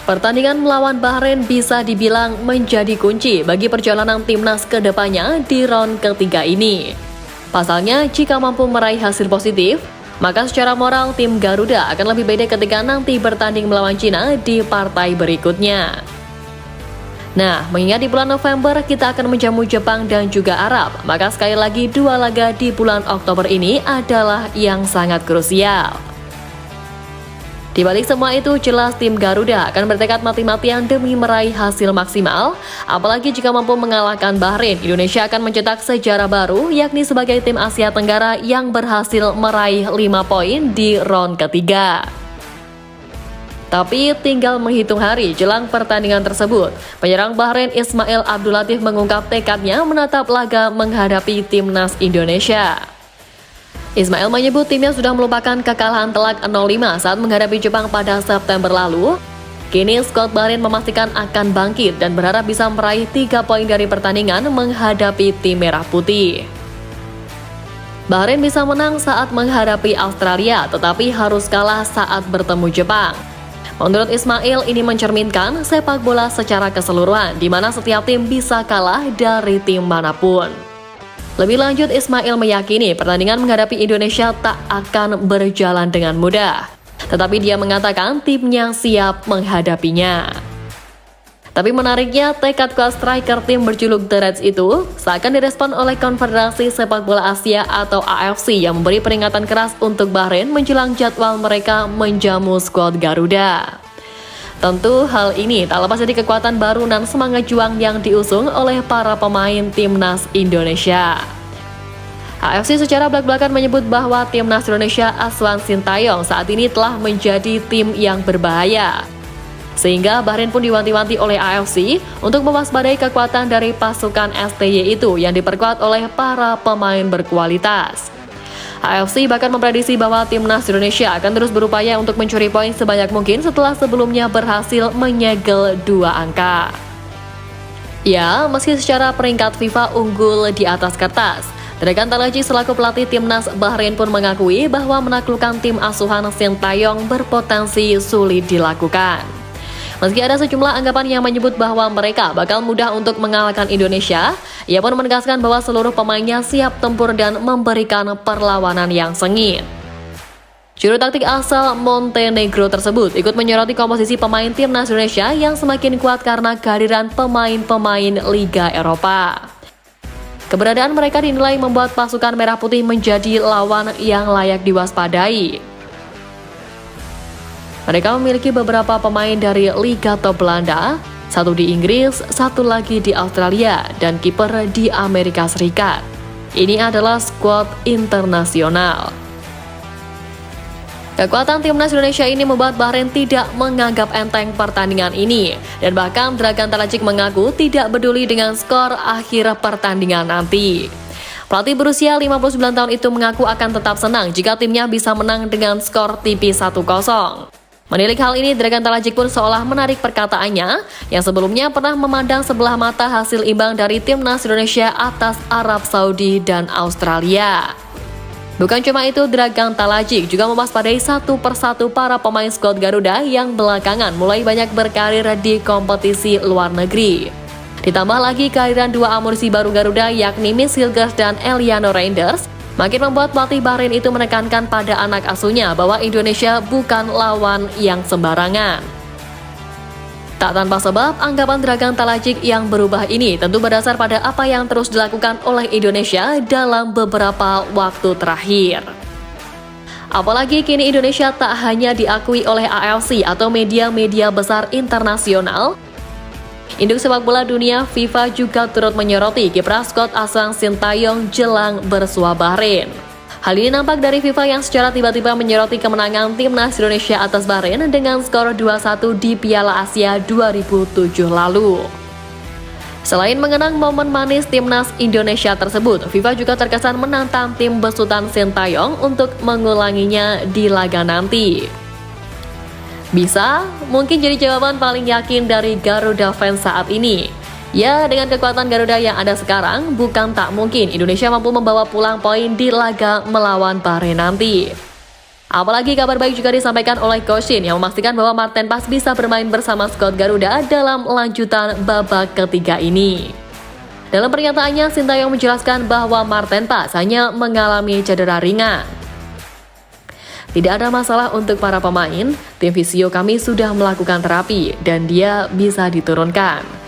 Pertandingan melawan Bahrain bisa dibilang menjadi kunci bagi perjalanan timnas ke depannya di round ketiga ini. Pasalnya, jika mampu meraih hasil positif, maka secara moral tim Garuda akan lebih beda ketika nanti bertanding melawan Cina di partai berikutnya. Nah, mengingat di bulan November kita akan menjamu Jepang dan juga Arab, maka sekali lagi dua laga di bulan Oktober ini adalah yang sangat krusial. Di balik semua itu, jelas tim Garuda akan bertekad mati-matian demi meraih hasil maksimal. Apalagi jika mampu mengalahkan Bahrain, Indonesia akan mencetak sejarah baru, yakni sebagai tim Asia Tenggara yang berhasil meraih 5 poin di round ketiga. Tapi tinggal menghitung hari jelang pertandingan tersebut, penyerang Bahrain Ismail Abdul Latif mengungkap tekadnya menatap laga menghadapi timnas Indonesia. Ismail menyebut timnya sudah melupakan kekalahan telak 0-5 saat menghadapi Jepang pada September lalu. Kini skuad Bahrain memastikan akan bangkit dan berharap bisa meraih 3 poin dari pertandingan menghadapi tim merah putih. Bahrain bisa menang saat menghadapi Australia, tetapi harus kalah saat bertemu Jepang. Menurut Ismail, ini mencerminkan sepak bola secara keseluruhan, di mana setiap tim bisa kalah dari tim manapun. Lebih lanjut, Ismail meyakini pertandingan menghadapi Indonesia tak akan berjalan dengan mudah. Tetapi dia mengatakan timnya siap menghadapinya. Tapi menariknya, tekad kuat striker tim berjuluk The Reds itu seakan direspon oleh Konfederasi Sepak Bola Asia atau AFC yang memberi peringatan keras untuk Bahrain menjelang jadwal mereka menjamu skuad Garuda. Tentu hal ini tak lepas dari kekuatan baru dan semangat juang yang diusung oleh para pemain timnas Indonesia. AFC secara belak-belakan menyebut bahwa timnas Indonesia Aswan Sintayong saat ini telah menjadi tim yang berbahaya. Sehingga Bahrain pun diwanti-wanti oleh AFC untuk mewaspadai kekuatan dari pasukan STY itu yang diperkuat oleh para pemain berkualitas. AFC bahkan memprediksi bahwa timnas Indonesia akan terus berupaya untuk mencuri poin sebanyak mungkin setelah sebelumnya berhasil menyegel 2 angka. Ya, meski secara peringkat FIFA unggul di atas kertas, Dragan Talajik selaku pelatih timnas Bahrain pun mengakui bahwa menaklukkan tim asuhan Sintayong berpotensi sulit dilakukan. Meski ada sejumlah anggapan yang menyebut bahwa mereka bakal mudah untuk mengalahkan Indonesia, ia pun menegaskan bahwa seluruh pemainnya siap tempur dan memberikan perlawanan yang sengit. Juru taktik asal Montenegro tersebut ikut menyoroti komposisi pemain timnas Indonesia yang semakin kuat karena kehadiran pemain-pemain Liga Eropa. Keberadaan mereka dinilai membuat pasukan Merah Putih menjadi lawan yang layak diwaspadai. Mereka memiliki beberapa pemain dari Liga Top Belanda, satu di Inggris, satu lagi di Australia, dan kiper di Amerika Serikat. Ini adalah skuad internasional. Kekuatan timnas Indonesia ini membuat Bahrain tidak menganggap enteng pertandingan ini, dan bahkan Dragan Talajik mengaku tidak peduli dengan skor akhir pertandingan nanti. Pelatih berusia 59 tahun itu mengaku akan tetap senang jika timnya bisa menang dengan skor tipis 1-0. Menilik hal ini, Dragan Talajik pun seolah menarik perkataannya yang sebelumnya pernah memandang sebelah mata hasil imbang dari timnas Indonesia atas Arab Saudi dan Australia. Bukan cuma itu, Dragan Talajik juga mewaspadai satu persatu para pemain skuad Garuda yang belakangan mulai banyak berkarir di kompetisi luar negeri. Ditambah lagi kehadiran 2 amunisi baru Garuda yakni Miss Hilgers dan Eliano Reinders, makin membuat pelatih Bahrain itu menekankan pada anak asuhnya bahwa Indonesia bukan lawan yang sembarangan. Tak tanpa sebab, anggapan Dragan Talajik yang berubah ini tentu berdasar pada apa yang terus dilakukan oleh Indonesia dalam beberapa waktu terakhir. Apalagi kini Indonesia tak hanya diakui oleh AFC atau media-media besar internasional, induk sepak bola dunia FIFA juga turut menyoroti kiprah skuad Aswan Sintayong jelang bersua Bahrain. Hal ini nampak dari FIFA yang secara tiba-tiba menyoroti kemenangan timnas Indonesia atas Bahrain dengan skor 2-1 di Piala Asia 2007 lalu. Selain mengenang momen manis timnas Indonesia tersebut, FIFA juga terkesan menantang tim besutan Sintayong untuk mengulanginya di laga nanti. Bisa mungkin jadi jawaban paling yakin dari Garuda fans saat ini. Ya, dengan kekuatan Garuda yang ada sekarang, bukan tak mungkin Indonesia mampu membawa pulang poin di laga melawan Bahrain nanti. Apalagi kabar baik juga disampaikan oleh Coach Shin yang memastikan bahwa Marten Paes bisa bermain bersama skuad Garuda dalam lanjutan babak ketiga ini. Dalam pernyataannya, Sintayong menjelaskan bahwa Marten Paes hanya mengalami cedera ringan. Tidak ada masalah untuk para pemain, tim fisio kami sudah melakukan terapi dan dia bisa diturunkan.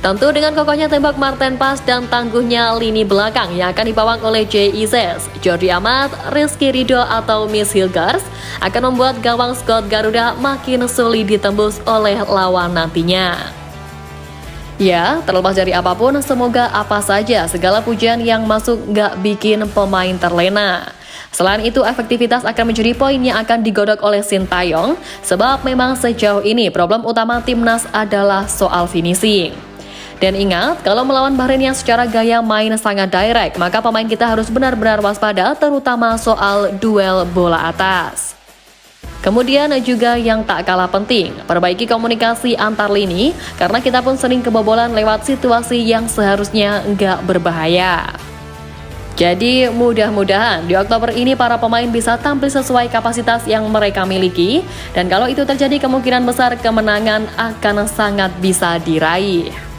Tentu dengan kokohnya tembak Marten Paes dan tangguhnya lini belakang yang akan dipawang oleh Jay Ises, Jordi Amat, Rizky Ridho atau Miss Hilgers akan membuat gawang skuad Garuda makin sulit ditembus oleh lawan nantinya. Ya, terlepas dari apapun, semoga apa saja segala pujian yang masuk gak bikin pemain terlena. Selain itu, efektivitas akan menjadi poin yang akan digodok oleh Sintayong, sebab memang sejauh ini problem utama timnas adalah soal finishing. Dan ingat, kalau melawan Bahrain yang secara gaya main sangat direct, maka pemain kita harus benar-benar waspada, terutama soal duel bola atas. Kemudian juga yang tak kalah penting, perbaiki komunikasi antar lini, karena kita pun sering kebobolan lewat situasi yang seharusnya nggak berbahaya. Jadi mudah-mudahan di Oktober ini para pemain bisa tampil sesuai kapasitas yang mereka miliki, dan kalau itu terjadi kemungkinan besar kemenangan akan sangat bisa diraih.